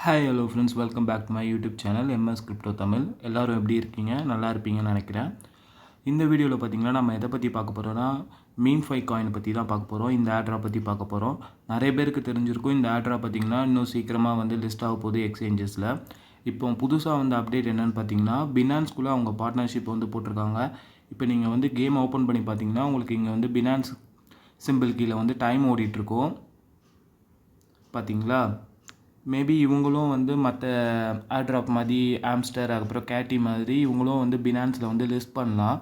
Hi hello friends, welcome back to my YouTube channel MS crypto Tamil. எல்லோரும் எப்படி இருக்கீங்க? நல்லா இருப்பீங்கன்னு நினைக்கிறேன். இந்த வீடியோவில் பார்த்திங்கன்னா நம்ம எதை பற்றி பார்க்க போகிறோன்னா மீம்ஃபை காயின் பற்றி தான் பார்க்க போகிறோம். இந்த ஆட்ராப் பற்றி பார்க்க போகிறோம். நிறைய பேருக்கு தெரிஞ்சிருக்கும் இந்த ஆட்ராப் பார்த்திங்கன்னா இன்னும் சீக்கிரமாக வந்து லிஸ்ட் ஆக போகுது எக்ஸ்சேஞ்சஸில். இப்போ புதுசாக வந்து அப்டேட் என்னென்னு பார்த்தீங்கன்னா பினான்ஸ்குள்ளே அவங்க பார்ட்னர்ஷிப் வந்து போட்டிருக்காங்க. இப்போ நீங்கள் வந்து கேம் ஓப்பன் பண்ணி பார்த்தீங்கன்னா உங்களுக்கு இங்கே வந்து பினான்ஸ் சிம்பிள் கீழே வந்து டைம் ஓடிட்டுருக்கோம் பார்த்தீங்களா. மேபி இவங்களும் வந்து மற்ற ஆட்ராப் மாதிரி ஆம்ஸ்டர் அதுக்கப்புறம் கேட்டி மாதிரி இவங்களும் வந்து பினான்ஸில் வந்து லிஸ்ட் பண்ணலாம்.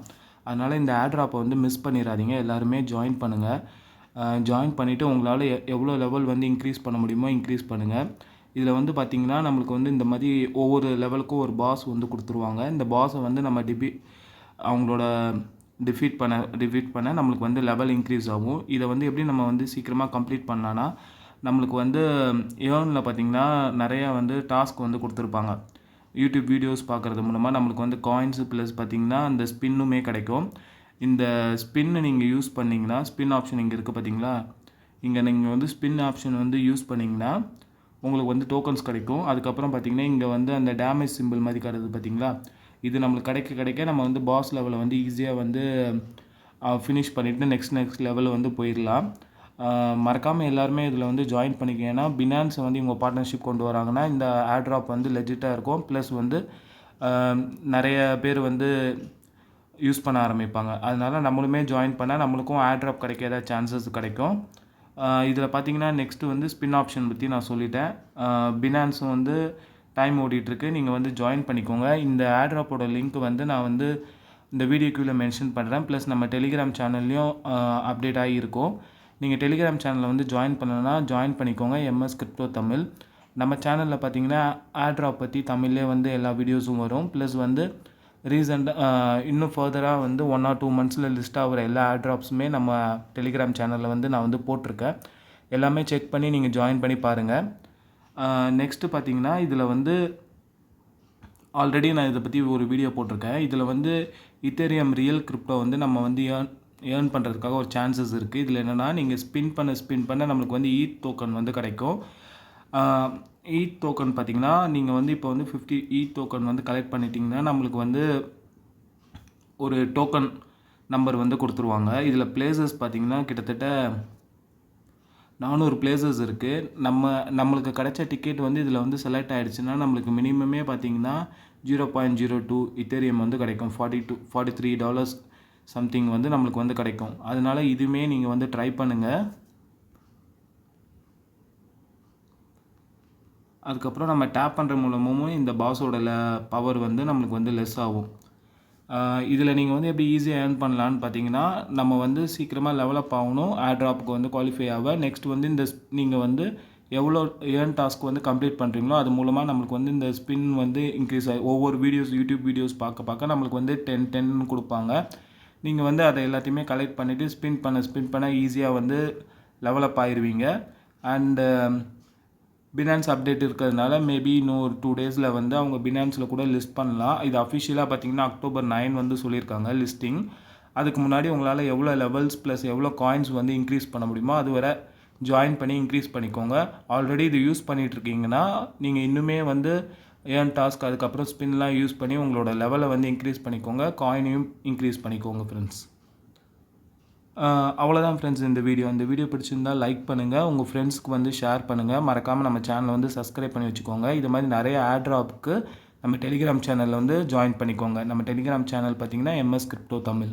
அதனால் இந்த ஆட்ராப்பை வந்து மிஸ் பண்ணிடாதீங்க. எல்லாருமே ஜாயின் பண்ணுங்கள். ஜாயின் பண்ணிவிட்டு உங்களால் எவ்வளோ லெவல் வந்து இன்க்ரீஸ் பண்ண முடியுமோ இன்க்ரீஸ் பண்ணுங்கள். இதில் வந்து பார்த்திங்கன்னா நம்மளுக்கு வந்து இந்த மாதிரி ஒவ்வொரு லெவலுக்கும் ஒரு பாஸ் வந்து கொடுத்துருவாங்க. இந்த பாஸை வந்து நம்ம அவங்களோட டிஃபீட் பண்ண நம்மளுக்கு வந்து லெவல் இன்க்ரீஸ் ஆகும். இதை வந்து எப்படி நம்ம வந்து சீக்கிரமாக கம்ப்ளீட் பண்ணலான்னா நம்மளுக்கு வந்து ஏர்னில் பார்த்திங்கன்னா நிறையா வந்து டாஸ்க் வந்து கொடுத்துருப்பாங்க. யூடியூப் வீடியோஸ் பார்க்குறது மூலமாக நம்மளுக்கு வந்து காயின்ஸு ப்ளஸ் பார்த்திங்கன்னா அந்த ஸ்பின்னுமே கிடைக்கும். இந்த ஸ்பின்னை நீங்கள் யூஸ் பண்ணிங்கன்னா ஸ்பின் ஆப்ஷன் இங்கே இருக்குது பார்த்தீங்களா. இங்கே நீங்கள் வந்து ஸ்பின் ஆப்ஷன் வந்து யூஸ் பண்ணிங்கன்னா உங்களுக்கு வந்து டோக்கன்ஸ் கிடைக்கும். அதுக்கப்புறம் பார்த்திங்கன்னா இங்கே வந்து அந்த டேமேஜ் சிம்பிள் மாதிரி கிடையாது பார்த்தீங்களா. இது நம்மளுக்கு கிடைக்க நம்ம வந்து பாஸ் லெவலில் வந்து ஈஸியாக வந்து ஃபினிஷ் பண்ணிவிட்டு நெக்ஸ்ட் லெவலில் வந்து போயிடலாம். மறக்காமல் எல்லாருமே இதில் வந்து ஜாயின் பண்ணிக்க. ஏன்னா பினான்ஸை வந்து இவங்க பார்ட்னர்ஷிப் கொண்டு வராங்கன்னா இந்த ஆட்ராப் வந்து லெஜிட்டாக இருக்கும். ப்ளஸ் வந்து நிறைய பேர் வந்து யூஸ் பண்ண ஆரம்பிப்பாங்க. அதனால் நம்மளுமே ஜாயின் பண்ணால் நம்மளுக்கும் ஆட்ராப் கிடைக்க ஏதாவது சான்சஸ் கிடைக்கும். இதில் பார்த்திங்கன்னா நெக்ஸ்ட்டு வந்து ஸ்பின் ஆப்ஷன் பற்றி நான் சொல்லிட்டேன். பினான்ஸும் வந்து டைம் ஓடிட்டுருக்கு. நீங்கள் வந்து ஜாயின் பண்ணிக்கோங்க. இந்த ஆட்ராப்போட லிங்க் வந்து நான் வந்து இந்த வீடியோக்குள்ளே மென்ஷன் பண்ணுறேன். ப்ளஸ் நம்ம டெலிகிராம் சேனல்லையும் அப்டேட் ஆகியிருக்கோம். நீங்கள் டெலிகிராம் சேனலில் வந்து ஜாயின் பண்ணலன்னா ஜாயின் பண்ணிக்கோங்க. MS crypto Tamil. நம்ம சேனலில் பார்த்தீங்கன்னா ஆட்ராப் பற்றி தமிழ்லேயே வந்து எல்லா வீடியோஸும் வரும். ப்ளஸ் வந்து இன்னும் ஃபர்தராக வந்து 1 or 2 monthஸில் லிஸ்ட் ஆகிற எல்லா ஆட்ராப்ஸுமே நம்ம டெலிகிராம் சேனலில் வந்து நான் வந்து போட்டிருக்கேன். எல்லாமே செக் பண்ணி நீங்கள் ஜாயின் பண்ணி பாருங்கள். நெக்ஸ்ட்டு பார்த்தீங்கன்னா இதில் வந்து ஆல்ரெடி நான் இதை பற்றி ஒரு வீடியோ போட்டிருக்கேன். இதில் வந்து இத்தேரியம் ரியல் கிரிப்டோ வந்து நம்ம வந்து ஏர்ன் பண்ணுறதுக்காக ஒரு சான்சஸ் இருக்குது. இதில் என்னென்னா நீங்கள் ஸ்பின் பண்ண நம்மளுக்கு வந்து ஈத் டோக்கன் வந்து கிடைக்கும். ஈத் டோக்கன் பார்த்திங்கன்னா நீங்கள் வந்து இப்போ வந்து 50 ஈத் டோக்கன் வந்து கலெக்ட் பண்ணிட்டீங்கன்னா நம்மளுக்கு வந்து ஒரு டோக்கன் நம்பர் வந்து கொடுத்துருவாங்க. இதில் பிளேசஸ் பார்த்திங்கன்னா கிட்டத்தட்ட 400 பிளேசஸ் இருக்குது. நம்மளுக்கு கிடைச்ச டிக்கெட் வந்து இதில் வந்து செலக்ட் ஆகிடுச்சுன்னா நம்மளுக்கு மினிமமே பார்த்திங்கன்னா 0.02 இத்தேரியம் வந்து கிடைக்கும். $43 சம்திங் வந்து நம்மளுக்கு வந்து கிடைக்கும். அதனால் இதுவுமே நீங்கள் வந்து ட்ரை பண்ணுங்கள். அதுக்கப்புறம் நம்ம டேப் பண்ணுற மூலமும் இந்த பாஸோட பவர் வந்து நம்மளுக்கு வந்து லெஸ் ஆகும். இதில் நீங்கள் வந்து எப்படி ஈஸியாக ஏர்ன் பண்ணலான்னு பார்த்தீங்கன்னா நம்ம வந்து சீக்கிரமாக டெவலப் ஆகணும். ஆட்ராப்புக்கு வந்து குவாலிஃபை ஆக நெக்ஸ்ட் வந்து இந்த நீங்கள் வந்து எவ்வளோ ஏர்ன் டாஸ்க் வந்து கம்ப்ளீட் பண்ணுறீங்களோ அது மூலமாக நம்மளுக்கு வந்து இந்த ஸ்பின் வந்து இன்க்ரீஸ் ஆகி ஒவ்வொரு யூடியூப் வீடியோஸ் பார்க்க நம்மளுக்கு வந்து 10 கொடுப்பாங்க. நீங்கள் வந்து அதை எல்லாத்தையுமே கலெக்ட் பண்ணிவிட்டு ஸ்பின் பண்ண ஈஸியாக வந்து டெவலப் ஆகிடுவீங்க. அண்டு பினான்ஸ் அப்டேட் இருக்கிறதுனால மேபி இன்னும் ஒரு 2 daysல வந்து அவங்க பினான்ஸில் கூட லிஸ்ட் பண்ணலாம். இது அஃபிஷியலாக பார்த்திங்கன்னா October 9 வந்து சொல்லியிருக்காங்க லிஸ்டிங். அதுக்கு முன்னாடி உங்களால் எவ்வளோ லெவல்ஸ் ப்ளஸ் எவ்வளோ காயின்ஸ் வந்து இன்க்ரீஸ் பண்ண முடியுமோ அது வரை ஜாயின் பண்ணி இன்க்ரீஸ் பண்ணிக்கோங்க. ஆல்ரெடி இது யூஸ் பண்ணிகிட்ருக்கீங்கன்னா நீங்கள் இன்னுமே வந்து ஏர்ன் டாஸ்க் அதுக்கப்புறம் ஸ்பின்லாம் யூஸ் பண்ணி உங்களோட லெவலை வந்து இன்க்ரீஸ் பண்ணிக்கோங்க. காயினையும் இன்க்ரீஸ் பண்ணிக்கோங்க ஃப்ரெண்ட்ஸ். அவ்வளோதான் ஃப்ரெண்ட்ஸ் இந்த வீடியோ பிடிச்சிருந்தால் லைக் பண்ணுங்கள். உங்கள் ஃப்ரெண்ட்ஸ்க்கு வந்து ஷேர் பண்ணுங்கள். மறக்காமல் நம்ம சேனலை வந்து சப்ஸ்கிரைப் பண்ணி வச்சுக்கோங்க. இது மாதிரி நிறைய ஆட்ராப்புக்கு நம்ம டெலிகிராம் சேனலில் வந்து ஜாயின் பண்ணிக்கோங்க. நம்ம டெலிகிராம் சேனல் பார்த்திங்கன்னா எம்எஸ் கிரிப்டோ தமிழ்.